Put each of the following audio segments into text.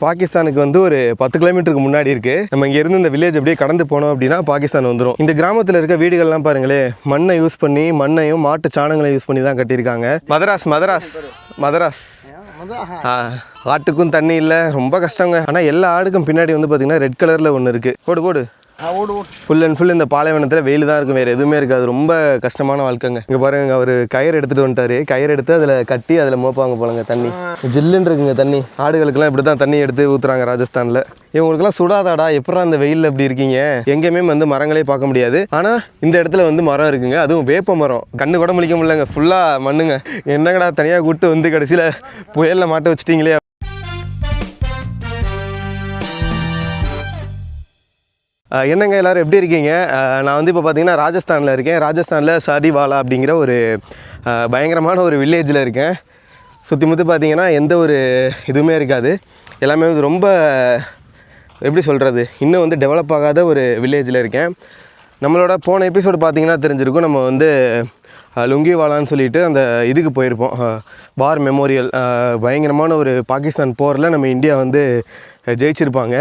பாகிஸ்தானுக்கு வந்து ஒரு 10 கிலோமீட்டருக்கு முன்னாடி இருக்குது. நம்ம இங்கேருந்து இந்த வில்லேஜ் அப்படியே கடந்து போனோம் அப்படின்னா பாகிஸ்தான் வந்துடும். இந்த கிராமத்தில் இருக்க வீடுகள்லாம் பாருங்களே, மண்ணை யூஸ் பண்ணி, மண்ணையும் மாட்டு சாணங்களை யூஸ் பண்ணி தான் கட்டியிருக்காங்க. மதராஸ் மதராஸ் மதராஸ் ஆட்டுக்கும் தண்ணி இல்லை, ரொம்ப கஷ்டங்க. ஆனால் எல்லா ஆடுக்கும் பின்னாடி வந்து பார்த்தீங்கன்னா ரெட் கலரில் ஒன்று இருக்குது. போடு போடு. ஃபுல் அண்ட் ஃபுல் இந்த பாலைவனத்தில் வெயில் தான் இருக்கும், வேறு எதுவுமே இருக்காது. ரொம்ப கஷ்டமான வாழ்க்கைங்க. இங்கே பாருங்க, அவர் கயிறு எடுத்துகிட்டு வந்துட்டார். கயிறு எடுத்து அதில் கட்டி அதில் மோப்பாங்க போலங்க. தண்ணி ஜில்லுன்னு இருக்குங்க. தண்ணி ஆடுகளுக்கெல்லாம் இப்படி தான் தண்ணி எடுத்து ஊற்றுறாங்க ராஜஸ்தானில். இவங்களுக்குலாம் சுடாதாடா, எப்படா அந்த வெயிலில் இப்படி இருக்கீங்க? எங்கேயுமே வந்து மரங்களே பார்க்க முடியாது. ஆனால் இந்த இடத்துல வந்து மரம் இருக்குங்க, அதுவும் வேப்ப மரம். கண்ணு கூட முழிக்க முடியலங்க, ஃபுல்லாக மண்ணுங்க. என்னங்கடா தனியாக கூப்பிட்டு வந்து கடைசியில் புயலில் மாட்ட வச்சிட்டிங்களே. என்னங்க எல்லோரும் எப்படி இருக்கீங்க? நான் வந்து இப்போ பார்த்தீங்கன்னா ராஜஸ்தானில் இருக்கேன். ராஜஸ்தானில் சாடிவாலா அப்படிங்கிற ஒரு பயங்கரமான ஒரு வில்லேஜில் இருக்கேன். சுற்றி முற்றி பார்த்தீங்கன்னா எந்த ஒரு இதுவுமே இருக்காது. எல்லாமே வந்து ரொம்ப எப்படி சொல்கிறது, இன்னும் வந்து டெவலப் ஆகாத ஒரு வில்லேஜில் இருக்கேன். நம்மளோட போன எபிசோடு பார்த்தீங்கன்னா தெரிஞ்சிருக்கும். நம்ம வந்து லுங்கிவாலான்னு சொல்லிட்டு அந்த இதுக்கு போயிருப்போம், வார் மெமோரியல். பயங்கரமான ஒரு பாகிஸ்தான் போரில் நம்ம இந்தியா வந்து ஜெயிச்சிருப்பாங்க.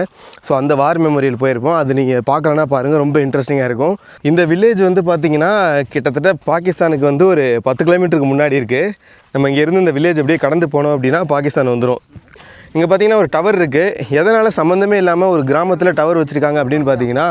ஸோ அந்த வார் மெமோரியல் போயிருப்போம். அது நீங்கள் பார்க்கலன்னா பாருங்கள், ரொம்ப இன்ட்ரெஸ்டிங்காக இருக்கும். இந்த வில்லேஜ் வந்து பார்த்திங்கன்னா கிட்டத்தட்ட பாகிஸ்தானுக்கு வந்து ஒரு 10 கிலோமீட்டருக்கு முன்னாடி இருக்குது. நம்ம இங்கேருந்து இந்த வில்லேஜ் அப்படியே கடந்து போனோம் அப்படின்னா பாகிஸ்தான் வந்துடும். இங்கே பார்த்தீங்கன்னா ஒரு டவர் இருக்குது. எதனால் சம்மந்தமே இல்லாமல் ஒரு கிராமத்தில் டவர் வச்சுருக்காங்க அப்படின்னு பார்த்தீங்கன்னா,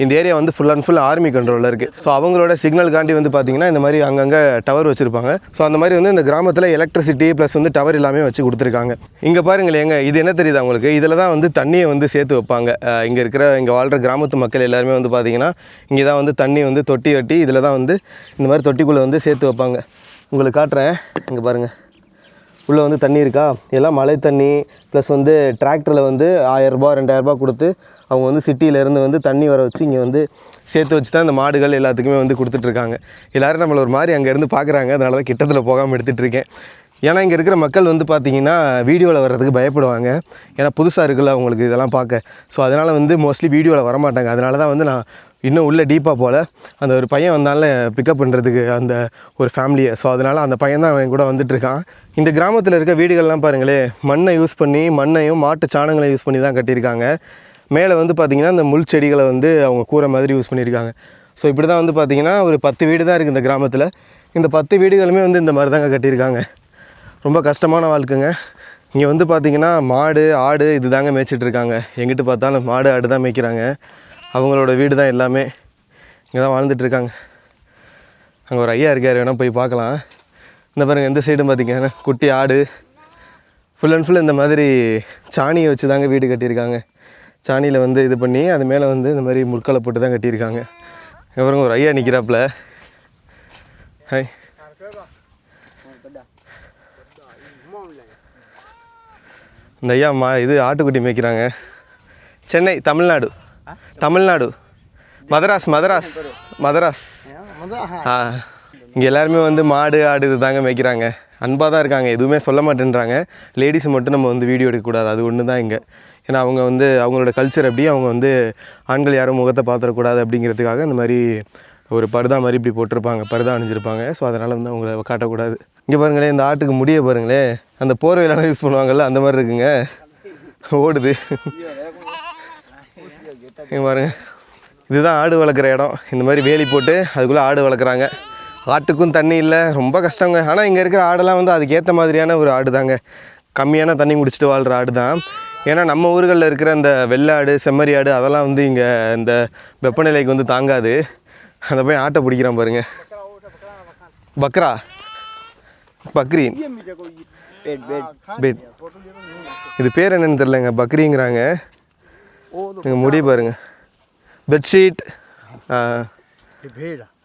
இந்த ஏரியா வந்து ஃபுல் அண்ட் ஃபுல் ஆர்மி கண்ட்ரோலில் இருக்குது. ஸோ அவங்களோட சிக்னலுக்காண்டி வந்து பார்த்திங்கன்னா இந்த மாதிரி அங்கங்கே டவர் வச்சுருப்பாங்க. ஸோ அந்த மாதிரி வந்து இந்த கிராமத்தில் எலக்ட்ரிசிட்டி ப்ளஸ் வந்து டவர் எல்லாமே வச்சு கொடுத்துருக்காங்க. இங்கே பாருங்களேங்க, இது என்ன தெரியுது அவங்களுக்கு? இதில் தான் வந்து தண்ணியை வந்து சேர்த்து வைப்பாங்க. இங்கே வாழ்கிற கிராமத்து மக்கள் எல்லாருமே வந்து பார்த்திங்கன்னா இங்கே தான் வந்து தண்ணி வந்து தொட்டி கட்டி இதில் தான் வந்து இந்த மாதிரி தொட்டிக்குள்ளே வந்து சேர்த்து வைப்பாங்க. உங்களுக்கு காட்டுறேன், இங்கே பாருங்கள். உள்ளே வந்து தண்ணி இருக்கா, எல்லாம் மழை தண்ணி ப்ளஸ் வந்து டிராக்டரில் வந்து 1000 ரூபா 2000 ரூபா கொடுத்து அவங்க வந்து சிட்டியிலேருந்து வந்து தண்ணி வர வச்சு இங்கே வந்து சேர்த்து வச்சு தான் இந்த மாடுகள் எல்லாத்துக்குமே வந்து கொடுத்துட்ருக்காங்க. எல்லோரும் நம்மளை ஒரு மாதிரி அங்கேருந்து பார்க்குறாங்க. அதனால தான் கிட்டத்தில் போகாமல் எடுத்துகிட்ருக்கேன். ஏன்னா இங்கே இருக்கிற மக்கள் வந்து பார்த்திங்கன்னா வீடியோவில் வர்றதுக்கு பயப்படுவாங்க. ஏன்னா புதுசாக இருக்குல்ல அவங்களுக்கு இதெல்லாம் பார்க்க. ஸோ அதனால் வந்து மோஸ்ட்லி வீடியோவில் வரமாட்டாங்க. அதனால தான் வந்து நான் இன்னும் உள்ளே டீப்பாக போல் அந்த ஒரு பையன் வந்தால பிக்கப் பண்ணுறதுக்கு அந்த ஒரு ஃபேமிலியை. ஸோ அதனால் அந்த பையன் தான் அவன் கூட வந்துட்டுருக்கான். இந்த கிராமத்தில் இருக்க வீடுகள்லாம் பாருங்களேன், மண்ணை யூஸ் பண்ணி, மண்ணையும் மாட்டு சாணங்களை யூஸ் பண்ணி தான் கட்டியிருக்காங்க. மேலே வந்து பார்த்திங்கன்னா இந்த முள் செடிகளை வந்து அவங்க கூரை மாதிரி யூஸ் பண்ணியிருக்காங்க. ஸோ இப்படி தான் வந்து பார்த்திங்கன்னா ஒரு 10 வீடு தான் இருக்குது இந்த கிராமத்தில். இந்த 10 வீடுகளுமே வந்து இந்த மாதிரி தாங்க கட்டியிருக்காங்க. ரொம்ப கஷ்டமான வாழ்க்கைங்க. இங்கே வந்து பார்த்திங்கன்னா மாடு ஆடு இது தாங்க மேய்ச்சிட்ருக்காங்க. எங்கிட்டு பார்த்தாலும் மாடு ஆடு தான் மேய்க்கிறாங்க. அவங்களோட வீடு தான் எல்லாமே. இங்கே தான் வாழ்ந்துட்டுருக்காங்க. அங்கே ஒரு ஐயா இருக்கார், வேணால் போய் பார்க்கலாம். இந்த பாருங்கள், எந்த சைடும் பார்த்திங்கன்னா குட்டி ஆடு. ஃபுல் அண்ட் ஃபுல் இந்த மாதிரி சாணியை வச்சு தாங்க வீடு கட்டியிருக்காங்க. சாணியில் வந்து இது பண்ணி அது மேலே வந்து இந்த மாதிரி முற்களை போட்டு தான் கட்டியிருக்காங்க. இங்கே பாருங்க, ஒரு ஐயா நிற்கிறாப்புல. ஹாய். இந்த ஐயா இது ஆட்டுக்குட்டி மேய்க்கிறாங்க. சென்னை, தமிழ்நாடு. மதராஸ் மதராஸ் மதராஸ். இங்கே எல்லாருமே வந்து மாடு ஆடு இது தாங்க மேய்க்கிறாங்க. அன்பாக தான் இருக்காங்க, எதுவுமே சொல்ல மாட்டேன்றாங்க. லேடிஸ் மட்டும் நம்ம வந்து வீடியோ எடுக்கக்கூடாது, அது ஒன்று தான் இங்கே. ஏன்னா அவங்க வந்து அவங்களோட கல்ச்சர் எப்படி, அவங்க வந்து ஆண்கள் யாரும் முகத்தை பார்த்துடக்கூடாது அப்படிங்கிறதுக்காக இந்த மாதிரி ஒரு பர்தா மாதிரி இப்படி போட்டிருப்பாங்க, பர்தா அணிஞ்சிருப்பாங்க. ஸோ அதனால் வந்து அவங்கள காட்டக்கூடாது. இங்கே பாருங்களேன், இந்த ஆட்டுக்கு முடிய பாருங்களேன், அந்த போர்வையெல்லாம் யூஸ் பண்ணுவாங்கள்ல அந்த மாதிரி இருக்குங்க, ஓடுது. இங்கே பாருங்கள், இதுதான் ஆடு வளர்க்குற இடம். இந்த மாதிரி வேலி போட்டு அதுக்குள்ளே ஆடு வளர்க்குறாங்க. ஆட்டுக்கும் தண்ணி இல்லை, ரொம்ப கஷ்டங்க. ஆனால் இங்கே இருக்கிற ஆடெல்லாம் வந்து அதுக்கேற்ற மாதிரியான ஒரு ஆடு தாங்க. கம்மியான தண்ணி குடிச்சிட்டு வாழ்கிற ஆடு தான். ஏன்னா நம்ம ஊர்களில் இருக்கிற இந்த வெள்ளாடு செம்மறி ஆடு அதெல்லாம் வந்து இங்கே இந்த வெப்பநிலைக்கு வந்து தாங்காது. அந்த போய் ஆட்டை பிடிக்கிறான் பாருங்க. பக்ரா பக்ரி பெட், இது பேர் என்னன்னு தெரிலங்க, பக்ரிங்கிறாங்க. நீங்கள் முடி பாருங்க. பெட்ஷீட்,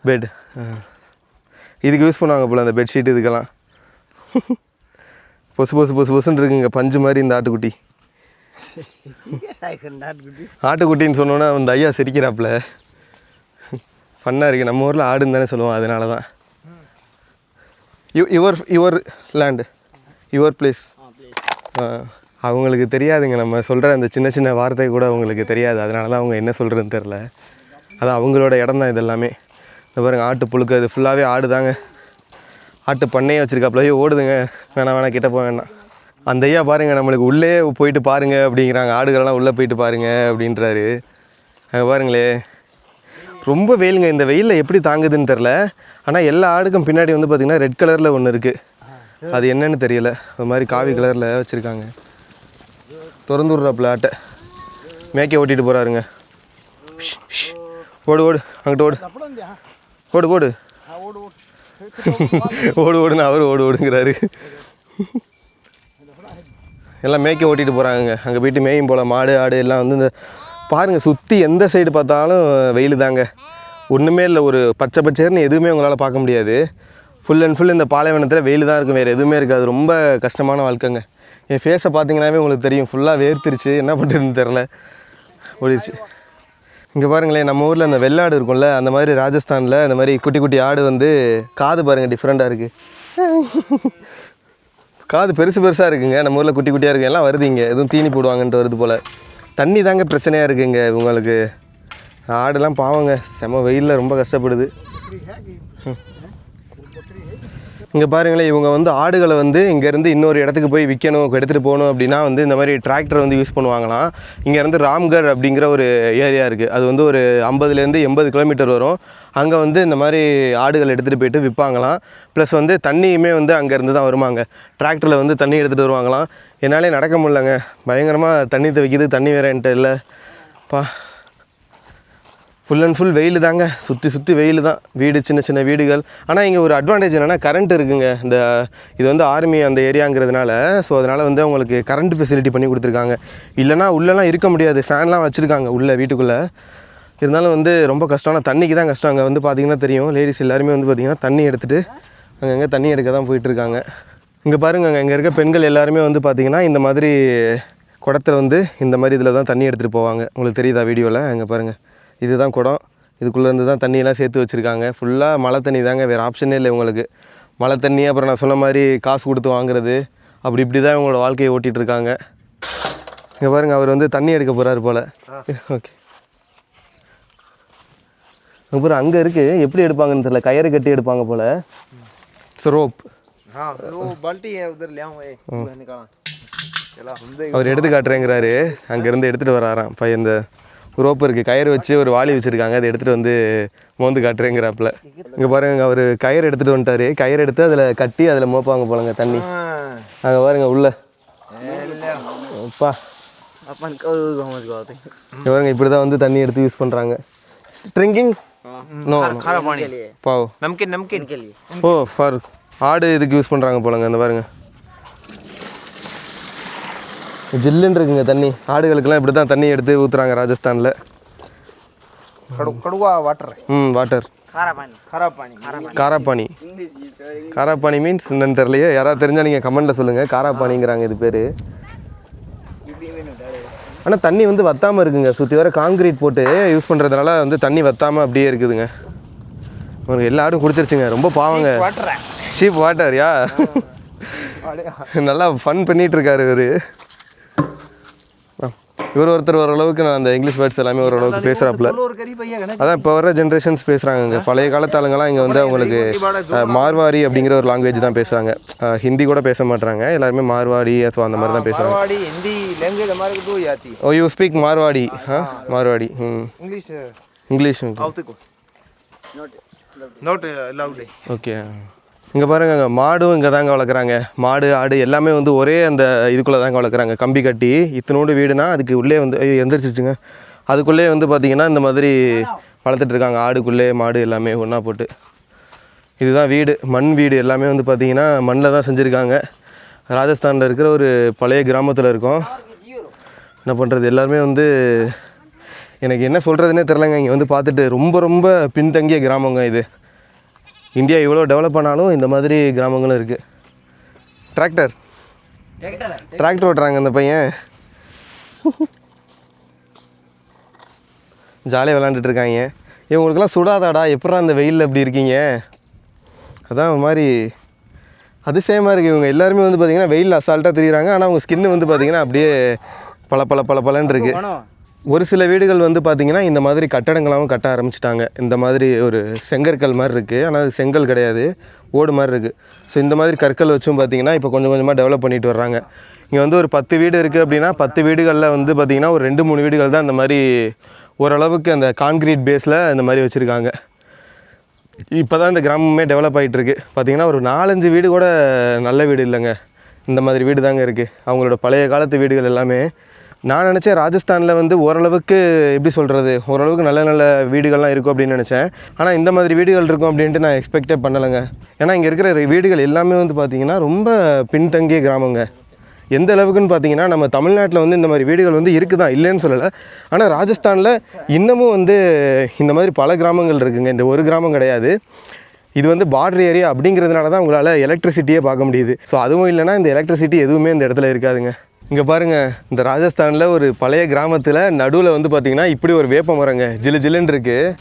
பெட், இதுக்கு யூஸ் பண்ணுவாங்க போல் அந்த பெட்ஷீட். இதுக்கெல்லாம் பொசுன்னு இருக்குங்க, பஞ்சு மாதிரி இந்த ஆட்டுக்குட்டி. ஆட்டுக்குட்டின்னு சொன்னோன்னா அந்த ஐயா சிரிக்கிறாப்புல. ஃபன்னாக இருக்குது. நம்ம ஊரில் ஆடுன்னு தானே சொல்லுவோம், அதனால தான். Your land, your place. அவங்களுக்கு தெரியாதுங்க, நம்ம சொல்கிற அந்த சின்ன சின்ன வார்த்தை கூட அவங்களுக்கு தெரியாது. அதனால தான் அவங்க என்ன சொல்கிறதுன்னு தெரில. அதான் அவங்களோட இடம் தான் இதெல்லாமே. இந்த பாருங்கள், ஆட்டு புழுக்க, இது ஃபுல்லாகவே ஆடு தாங்க. ஆட்டு பண்ணையே வச்சுருக்காப்புல. ஓடுதுங்க, வேணாம் கிட்ட போக வேணாம். அந்த ஐயா பாருங்கள் நம்மளுக்கு உள்ளே போயிட்டு பாருங்கள் அப்படிங்கிறாங்க. ஆடுகளெல்லாம் உள்ளே போயிட்டு பாருங்கள் அப்படின்றாரு. அங்கே பாருங்களே, ரொம்ப வெயிலுங்க. இந்த வெயிலில் எப்படி தாங்குதுன்னு தெரில. ஆனால் எல்லா ஆடுக்கும் பின்னாடி வந்து பார்த்திங்கன்னா ரெட் கலரில் ஒன்று இருக்குது. அது என்னன்னு தெரியல. ஒரு மாதிரி காவி கலரில் வச்சுருக்காங்க. திறந்து விட்றாப்புல ஆட்டை மேய்க்க ஓட்டிகிட்டு போகிறாருங்க. ஓடு ஓடு, அங்கிட்ட ஓடு, ஓடு ஓடு, ஓடு ஓடுன்னு அவர் ஓடு ஓடுங்கிறாரு. எல்லாம் மேய்க்க ஓட்டிகிட்டு போகிறாங்க. அங்கே போயிட்டு மேயும் போல் மாடு ஆடு எல்லாம் வந்து இந்த பாருங்கள், சுற்றி எந்த சைடு பார்த்தாலும் வெயில் தாங்க. ஒன்றுமே இல்லை, ஒரு பச்சை பச்சைன்னு எதுவுமே உங்களால் பார்க்க முடியாது. ஃபுல் அண்ட் ஃபுல் இந்த பாலைவனத்தில் வெயில் தான் இருக்கும், வேறு எதுவுமே இருக்காது. ரொம்ப கஷ்டமான வாழ்க்கைங்க. என் ஃபேஸை பார்த்தீங்கன்னாவே உங்களுக்கு தெரியும், ஃபுல்லாக வேர்த்திருச்சு. என்ன பண்ணுறதுன்னு தெரில, ஓடிடுச்சு. இங்கே பாருங்களேன், நம்ம ஊரில் அந்த வெள்ளாடு இருக்கும்ல, அந்த மாதிரி ராஜஸ்தானில் அந்த மாதிரி குட்டி குட்டி ஆடு வந்து காது பாருங்கள் டிஃப்ரெண்ட்டாக இருக்குது. காது பெருசு பெருசாக இருக்குங்க. நம்ம ஊரில் குட்டி குட்டியாக இருக்குது. எல்லாம் வருது இங்கே, எதுவும் தீனி போடுவாங்கன்ட்டு வருது போல். தண்ணி தாங்க பிரச்சனையாக இருக்குங்க உங்களுக்கு. ஆடுலாம் பாவங்க, செம வெயிலில் ரொம்ப கஷ்டப்படுது. இங்கே பாருங்களேன், இவங்க வந்து ஆடுகளை வந்து இங்கேருந்து இன்னொரு இடத்துக்கு போய் விற்கணும், எடுத்துகிட்டு போகணும் அப்படின்னா வந்து இந்த மாதிரி டிராக்டர் வந்து யூஸ் பண்ணுவாங்களாம். இங்கேருந்து ராம்கர் அப்படிங்கிற ஒரு ஏரியா இருக்குது. அது வந்து ஒரு 50லேருந்து 80 கிலோமீட்டர் வரும். அங்கே வந்து இந்த மாதிரி ஆடுகள் எடுத்துகிட்டு போயிட்டு விற்பாங்களாம். ப்ளஸ் வந்து தண்ணியுமே வந்து அங்கேருந்து தான் வருமாங்க. டிராக்டரில் வந்து தண்ணி எடுத்துகிட்டு வருவாங்களாம். என்னாலே நடக்க முடியலங்க, பயங்கரமாக தண்ணி துவைக்குது. தண்ணி வேறு என்கிட்ட இல்லை பா. ஃபுல் அண்ட் ஃபுல் வெயில் தாங்க, சுற்றி சுற்றி வெயில் தான். வீடு சின்ன சின்ன வீடுகள். ஆனால் இங்கே ஒரு அட்வான்டேஜ் என்னென்னா கரண்ட் இருக்குங்க. இந்த இது வந்து ஆர்மி அந்த ஏரியாங்கிறதுனால, ஸோ அதனால் வந்து அவங்களுக்கு கரண்ட் ஃபெசிலிட்டி பண்ணி கொடுத்துருக்காங்க. இல்லைனா உள்ளெல்லாம் இருக்க முடியாது. ஃபேன்லாம் வச்சுருக்காங்க உள்ளே வீட்டுக்குள்ளே. இருந்தாலும் வந்து ரொம்ப கஷ்டம். ஆனால் தண்ணிக்கு தான் கஷ்டம். அங்கே வந்து பார்த்திங்கன்னா தெரியும், லேடிஸ் எல்லாருமே வந்து பார்த்திங்கன்னா தண்ணி எடுத்துகிட்டு அங்கங்கே தண்ணி எடுக்க தான் போயிட்டுருக்காங்க. இங்கே பாருங்கள், அங்கே இருக்க பெண்கள் எல்லாருமே வந்து பார்த்திங்கன்னா இந்த மாதிரி குடத்தில் வந்து இந்த மாதிரி இதில் தான் தண்ணி எடுத்துகிட்டு போவாங்க. உங்களுக்கு தெரியுதா வீடியோவில்? அங்கே பாருங்கள், இதுதான் குடம். இதுக்குள்ளேருந்து தான் தண்ணியெல்லாம் சேர்த்து வச்சுருக்காங்க. ஃபுல்லாக மழை தண்ணி தாங்க, வேறு ஆப்ஷனே இல்லை இவங்களுக்கு. மழை தண்ணி, அப்புறம் நான் சொன்ன மாதிரி காசு கொடுத்து வாங்குறது, அப்படி இப்படி தான் இவங்களோட வாழ்க்கையை ஓட்டிகிட்ருக்காங்க. இங்கே பாருங்கள், அவர் வந்து தண்ணி எடுக்க போகிறாரு போல். ஓகே, அப்புறம் அங்கே இருக்குது, எப்படி எடுப்பாங்கன்னு தெரியல. கயிறு கட்டி எடுப்பாங்க போல். ரோப் அவர் எடுத்து காட்டுறேங்கிறாரு. அங்கேருந்து எடுத்துகிட்டு வராராம். இப்போ இந்த ரோப்பு இருக்குது, கயிறு வச்சு ஒரு வாளி வச்சுருக்காங்க. அதை எடுத்துகிட்டு வந்து மோந்து காட்டுறேங்கிறாப்புல. இங்கே பாருங்க, அவர் கயிறு எடுத்துகிட்டு வந்துட்டார். கயிறு எடுத்து அதில் கட்டி அதில் மோப்பாங்க போலங்க தண்ணி. அங்கே பாருங்க உள்ள அப்பா பாருங்க, இப்படி தான் வந்து தண்ணி எடுத்து யூஸ் பண்ணுறாங்க. ட்ரிங்கிங் நோ பாவ் ஓ ஃபார் ஆடு இதுக்கு யூஸ் பண்ணுறாங்க போலங்க. அந்த பாருங்க, ஜில்லுன்னு இருக்குங்க தண்ணி. ஆடுகளுக்கெல்லாம் இப்படி தான் தண்ணி எடுத்து ஊற்றுறாங்க ராஜஸ்தானில். வாட்டர் காராப்பானி. காராப்பானி மீன்ஸ் என்னன்னு தெரியலையே. யாராவது தெரிஞ்சால் நீங்கள் கமெண்ட்டில் சொல்லுங்கள். காராப்பானிங்கிறாங்க இது பேர். ஆனால் தண்ணி வந்து வற்றாமல் இருக்குங்க. சுற்றி வர காங்கிரீட் போட்டு யூஸ் பண்ணுறதுனால வந்து தண்ணி வற்றாமல் அப்படியே இருக்குதுங்க. உங்களுக்கு எல்லா ஆடும் குடிச்சிருச்சுங்க. ரொம்ப பாவங்க. ஷீப் வாட்டர் யா. நல்லா ஃபன் பண்ணிகிட்டு இருக்காரு இவர் ஒருத்தர் ஓரளவுக்கு. நான் அந்த இங்கிலீஷ் வேர்ட்ஸ் எல்லாமே ஓரளவுக்கு பேசுகிறாப்புல. அதான் இப்போ வர ஜென்ரேஷன்ஸ் பேசுகிறாங்க. பழைய காலத்து ஆளுங்கெல்லாம் இங்கே வந்து அவங்களுக்கு மார்வாடி அப்படிங்கிற ஒரு லாங்குவேஜ் தான் பேசுகிறாங்க. ஹிந்தி கூட பேச மாட்டாங்க. எல்லாருமே மார்வாடி ஸோ அந்த மாதிரி தான் பேசுகிறாங்க. Oh you speak Marwari? Marwari. English okay. இங்கே பாருங்க, மாடும் இங்கே தாங்க வளர்க்குறாங்க. மாடு ஆடு எல்லாமே வந்து ஒரே அந்த இதுக்குள்ளே தாங்க வளர்க்குறாங்க. கம்பி கட்டி இத்தனோடு வீடுனா அதுக்கு உள்ளே வந்து எந்திரிச்சிச்சுங்க. அதுக்குள்ளே வந்து பார்த்திங்கன்னா இந்த மாதிரி வளர்த்துட்ருக்காங்க. ஆடுக்குள்ளே மாடு எல்லாமே ஒன்றா போட்டு. இதுதான் வீடு, மண் வீடு. எல்லாமே வந்து பார்த்திங்கன்னா மண்ணில் தான் செஞ்சுருக்காங்க. ராஜஸ்தானில் இருக்கிற ஒரு பழைய கிராமத்தில் இருக்கோம். என்ன பண்ணுறது, எல்லாருமே வந்து எனக்கு என்ன சொல்கிறதுனே தெரிலங்க. இங்கே வந்து பார்த்துட்டு ரொம்ப ரொம்ப பின்தங்கிய கிராமங்க இது. இந்தியா இவ்வளோ டெவலப் பண்ணாலும் இந்த மாதிரி கிராமங்களும் இருக்குது. டிராக்டர் ஓட்டுறாங்க அந்த பையன். ஜாலியாக விளாண்டுட்டு இருக்காங்க. இவங்களுக்கெல்லாம் சுடாதாடா, எப்படா அந்த வெயிலில் எப்படி இருக்கீங்க? அதான் ஒரு மாதிரி அதிசயமாக இருக்குது. இவங்க எல்லாருமே வந்து பார்த்திங்கன்னா வெயிலில் அசால்ட்டாக தெரியுறாங்க. ஆனால் அவங்க ஸ்கின்னு வந்து பார்த்திங்கன்னா அப்படியே பல இருக்குது. ஒரு சில வீடுகள் வந்து பார்த்திங்கன்னா இந்த மாதிரி கட்டடங்களாகவும் கட்ட ஆரம்பிச்சிட்டாங்க. இந்த மாதிரி ஒரு செங்கற்கள் மாதிரி இருக்குது. ஆனால் அது செங்கல் கிடையாது, ஓடு மாதிரி இருக்குது. ஸோ இந்த மாதிரி கற்கள் வச்சும் பார்த்திங்கன்னா இப்போ கொஞ்சம் கொஞ்சமாக டெவலப் பண்ணிட்டு வர்றாங்க. இங்கே வந்து ஒரு 10 வீடு இருக்குது அப்படின்னா 10 வீடுகளில் வந்து பார்த்திங்கன்னா ஒரு 2-3 வீடுகள் தான் இந்த மாதிரி ஓரளவுக்கு அந்த கான்க்ரீட் பேஸில் இந்த மாதிரி வச்சுருக்காங்க. இப்போ தான் இந்த கிராமமே டெவலப் ஆகிட்டுருக்கு. பார்த்திங்கன்னா ஒரு 4-5 வீடு கூட நல்ல வீடு இல்லைங்க, இந்த மாதிரி வீடு தாங்க இருக்குது. அவங்களோட பழைய காலத்து வீடுகள் எல்லாமே. நான் நினச்சேன் ராஜஸ்தானில் வந்து ஓரளவுக்கு எப்படி சொல்கிறது, ஓரளவுக்கு நல்ல நல்ல வீடுகள்லாம் இருக்கும் அப்படின்னு நினச்சேன். ஆனால் இந்த மாதிரி வீடுகள் இருக்கும் அப்படின்ட்டு நான் எக்ஸ்பெக்டே பண்ணலைங்க. ஏன்னா இங்கே இருக்கிற வீடுகள் எல்லாமே வந்து பார்த்திங்கன்னா ரொம்ப பின்தங்கிய கிராமங்க. எந்த அளவுக்குன்னு பார்த்தீங்கன்னா நம்ம தமிழ்நாட்டில் வந்து இந்த மாதிரி வீடுகள் வந்து இருக்குது தான், இல்லைன்னு சொல்லலை. ஆனால் ராஜஸ்தானில் இன்னமும் வந்து இந்த மாதிரி பல கிராமங்கள் இருக்குதுங்க, இந்த ஒரு கிராமம் கிடையாது. இது வந்து பார்டர் ஏரியா அப்படிங்கிறதுனால தான் உங்களால் எலக்ட்ரிசிட்டியே பார்க்க முடியுது. ஸோ அதுவும் இல்லைனா இந்த எலக்ட்ரிசிட்டி எதுவுமே இந்த இடத்துல இருக்காதுங்க. இங்கே பாருங்கள், இந்த ராஜஸ்தானில் ஒரு பழைய கிராமத்தில் நடுவில் வந்து பார்த்திங்கன்னா இப்படி ஒரு வேப்ப மரங்க ஜிலு ஜில்லுன்னு இருக்குது,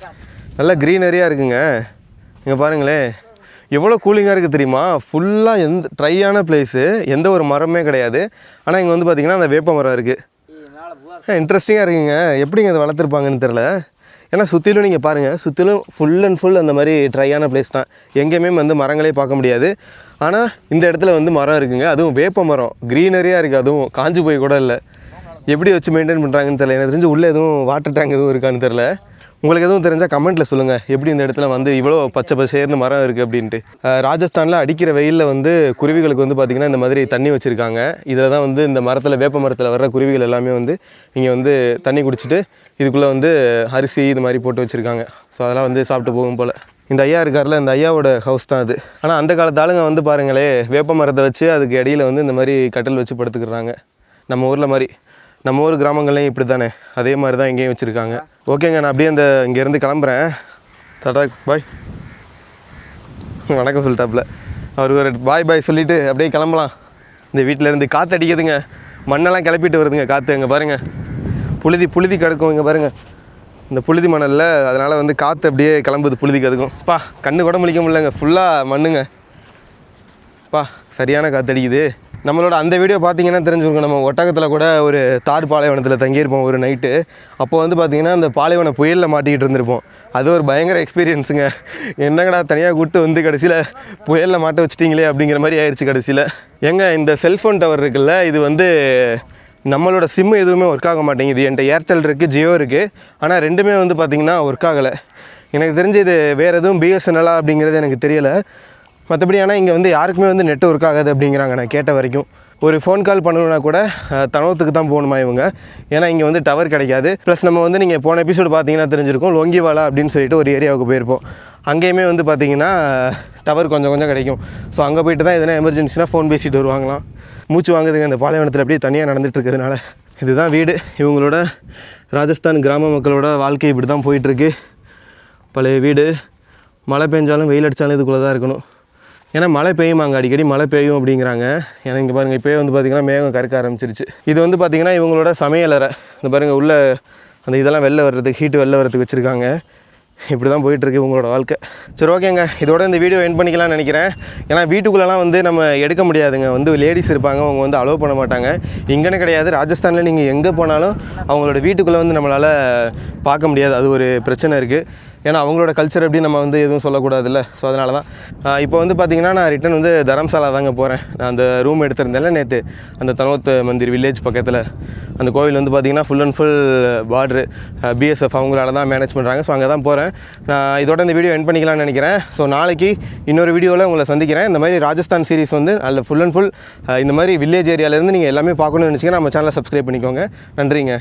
நல்லா க்ரீனரியாக இருக்குங்க. இங்கே பாருங்களேன் எவ்வளோ கூலிங்காக இருக்குது தெரியுமா. ஃபுல்லாக எந்த ட்ரையான பிளேஸு, எந்த ஒரு மரமே கிடையாது. ஆனால் இங்கே வந்து பார்த்திங்கன்னா அந்த வேப்ப மரம் இருக்குது. இன்ட்ரெஸ்டிங்காக இருக்குங்க, எப்படிங்க அதை வளர்த்துருப்பாங்கன்னு தெரில. ஏன்னா சுற்றிலும் நீங்கள் பாருங்கள், சுற்றிலும் ஃபுல் அண்ட் ஃபுல் அந்த மாதிரி ட்ரையான பிளேஸ் தான், எங்கேயுமே வந்து மரங்களே பார்க்க முடியாது. ஆனால் இந்த இடத்துல வந்து மரம் இருக்குங்க, அதுவும் வேப்ப மரம் க்ரீனரியாக இருக்குது, அதுவும் காஞ்சி போய் கூட இல்லை. எப்படி வச்சு மெயின்டைன் பண்ணுறாங்கன்னு தெரியல. எனக்கு தெரிஞ்சு உள்ளே எதுவும் வாட்டர் டேங்க் எதுவும் இருக்கான்னு தெரில. உங்களுக்கு எதுவும் தெரிஞ்சால் கமெண்ட்டில் சொல்லுங்கள், எப்படி இந்த இடத்துல வந்து இவ்வளோ பச்சை பசேர்னு மரம் இருக்குது அப்படின்ட்டு. ராஜஸ்தானில் அடிக்கிற வெயிலில் வந்து குருவிகளுக்கு வந்து பார்த்திங்கன்னா இந்த மாதிரி தண்ணி வச்சுருக்காங்க. இதை தான் வந்து இந்த மரத்தில் வேப்ப மரத்தில் வர்ற குருவிகள் எல்லாமே வந்து இங்கே வந்து தண்ணி குடிச்சிட்டு இதுக்குள்ளே வந்து அரிசி இது மாதிரி போட்டு வச்சுருக்காங்க. ஸோ அதெல்லாம் வந்து சாப்பிட்டு போகும் போல். இந்த ஐயா இருக்கார்ல, இந்த ஐயாவோட ஹவுஸ் தான் அது. ஆனால் அந்த காலத்து ஆளுங்க வந்து பாருங்களே, வேப்ப மரத்தை வச்சு அதுக்கு இடையில வந்து இந்த மாதிரி கட்டில் வச்சு படுத்துக்கிறாங்க. நம்ம ஊரில் மாதிரி, நம்ம ஊர் கிராமங்கள்லையும் இப்படி தானே, அதே மாதிரி தான் இங்கேயும் வச்சுருக்காங்க. ஓகேங்க, நான் அப்படியே இங்கேருந்து கிளம்புறேன். டாடா பாய். வணக்கம் சொல்லிட்டாப்புல. அவருக்கு ஒரு பாய் சொல்லிவிட்டு அப்படியே கிளம்பலாம். இந்த வீட்டிலேருந்து காற்று அடிக்குதுங்க, மண்ணெல்லாம் கிளப்பிட்டு வருதுங்க காற்று. அங்கே பாருங்கள் புழுதி கிடக்கும், இங்கே பாருங்கள் இந்த புழுதி மணலில். அதனால் வந்து காற்று அப்படியே கிளம்புது புழுதிக்கு. அதுக்கும் பா கண்ணு கூட முழிக்க முடியலங்க, ஃபுல்லாக மண்ணுங்க. பா சரியான காற்று அடிக்குது. நம்மளோட அந்த வீடியோ பார்த்தீங்கன்னா தெரிஞ்சுருக்கோம், நம்ம ஒட்டகத்தில் கூட ஒரு தார் பாலைவனத்தில் தங்கியிருப்போம் ஒரு நைட்டு. அப்போ வந்து பார்த்திங்கன்னா அந்த பாலைவன புயலில் மாட்டிக்கிட்டு இருந்திருப்போம். அது ஒரு பயங்கர எக்ஸ்பீரியன்ஸுங்க. என்னங்கடா தனியாக கூப்பிட்டு வந்து கடைசியில் புயலில் மாட்ட வச்சிட்டிங்களே அப்படிங்கிற மாதிரி ஆயிடுச்சு கடைசியில். இந்த செல்ஃபோன் டவர் இருக்குல்ல, இது வந்து நம்மளோட சிம்மு எதுவுமே ஒர்க் ஆக மாட்டேங்குது. என்கிட்ட ஏர்டெல் இருக்குது, ஜியோ இருக்குது, ஆனால் ரெண்டுமே வந்து பார்த்திங்கன்னா ஒர்க் ஆகலை. எனக்கு தெரிஞ்சு இது வேறு எதுவும் பிஎஸ்என்எல்லா அப்படிங்கிறது எனக்கு தெரியலை. மற்றபடி ஆனால் இங்கே வந்து யாருக்குமே வந்து நெட் ஒர்க் ஆகாது அப்படிங்கிறாங்க நான் கேட்ட வரைக்கும். ஒரு ஃபோன் கால் பண்ணணுன்னா கூட தனவத்துக்கு தான் போகணுமா இவங்க, ஏன்னா இங்கே வந்து டவர் கிடைக்காது. ப்ளஸ் நம்ம வந்து நீங்கள் போன எபிசோடு பார்த்தீங்கன்னா தெரிஞ்சிருக்கும், லோங்கிவாலா அப்படின்னு சொல்லிட்டு ஒரு ஏரியாவுக்கு போயிருப்போம். அங்கேயுமே வந்து பார்த்திங்கன்னா டவர் கொஞ்சம் கிடைக்கும். ஸோ அங்கே போய்ட்டு தான் எதனா எமர்ஜென்சினா ஃபோன் பேசிட்டு வருவாங்களாம். மூச்சு வாங்குதுங்க இந்த பாலைவனத்தில் அப்படியே தனியாக நடந்துகிட்டு இருக்கிறதுனால. இதுதான் வீடு. இவங்களோட ராஜஸ்தான் கிராம மக்களோட வாழ்க்கை இப்படி தான் போயிட்டுருக்கு. பழைய வீடு, மழை பெஞ்சாலும் வெயில் அடித்தாலும் இதுக்குள்ளே தான் இருக்கணும். ஏன்னா மழை பெய்யுமாங்க, அடிக்கடி மழை பெய்யும் அப்படிங்கிறாங்க. ஏன்னா இங்கே பாருங்கள் இப்போயே வந்து பார்த்திங்கன்னா மேகம் கறக்க ஆரம்பிச்சிருச்சு. இது வந்து பார்த்திங்கன்னா இவங்களோட சமையலறை. இந்த பாருங்கள் உள்ளே அந்த இதெல்லாம் வெளில வர்றதுக்கு, ஹீட்டு வெளில வர்றதுக்கு வச்சுருக்காங்க. இப்படி தான் போயிட்டுருக்கு உங்களோட வாழ்க்கை. சரி ஓகேங்க, இதோட இந்த வீடியோ எண்ட் பண்ணிக்கலாம்னு நினைக்கிறேன். ஏன்னா வீட்டுக்குள்ளெலாம் வந்து நம்ம எடுக்க முடியாதுங்க, வந்து லேடிஸ் இருப்பாங்க, அவங்க வந்து அலோவ் பண்ண மாட்டாங்க. இங்கேன்னு கிடையாது, ராஜஸ்தானில் நீங்கள் எங்கே போனாலும் அவங்களோட வீட்டுக்குள்ளே வந்து நம்மளால் பார்க்க முடியாது. அது ஒரு பிரச்சனை இருக்குது. ஏன்னா அவங்களோட கல்ச்சர் எப்படி நம்ம வந்து எதுவும் சொல்லக்கூடாதுல்ல. ஸோ அதனால தான் இப்போ வந்து பார்த்திங்கன்னா நான் ரிட்டன் வந்து தரம்சாலா தாங்க போகிறேன். நான் அந்த ரூம் எடுத்திருந்தேன்ல நேற்று, அந்த தனோத் மந்திர் வில்லேஜ் பக்கத்தில் அந்த கோவில் வந்து பார்த்திங்கன்னா full and full border BSF அவங்களால தான் மேனேஜ் பண்ணுறாங்க. ஸோ அங்கே தான் போகிறேன். நான் இதோட இந்த வீடியோ எண்ட் பண்ணிக்கலாம்னு நினைக்கிறேன். ஸோ நாளைக்கு இன்னொரு வீடியோவில் உங்களை சந்திக்கிறேன். இந்த மாதிரி ராஜஸ்தான் சீரிஸ் வந்து அதில் ஃபுல் அண்ட் ஃபுல் இந்த மாதிரி வில்லேஜ் ஏரியாவிலேருந்து நீங்கள் எல்லாமே பார்க்கணும்னு நினச்சிங்கன்னா நம்ம சேனலை சப்ஸ்கிரைப் பண்ணிக்கோங்க. நன்றிங்க.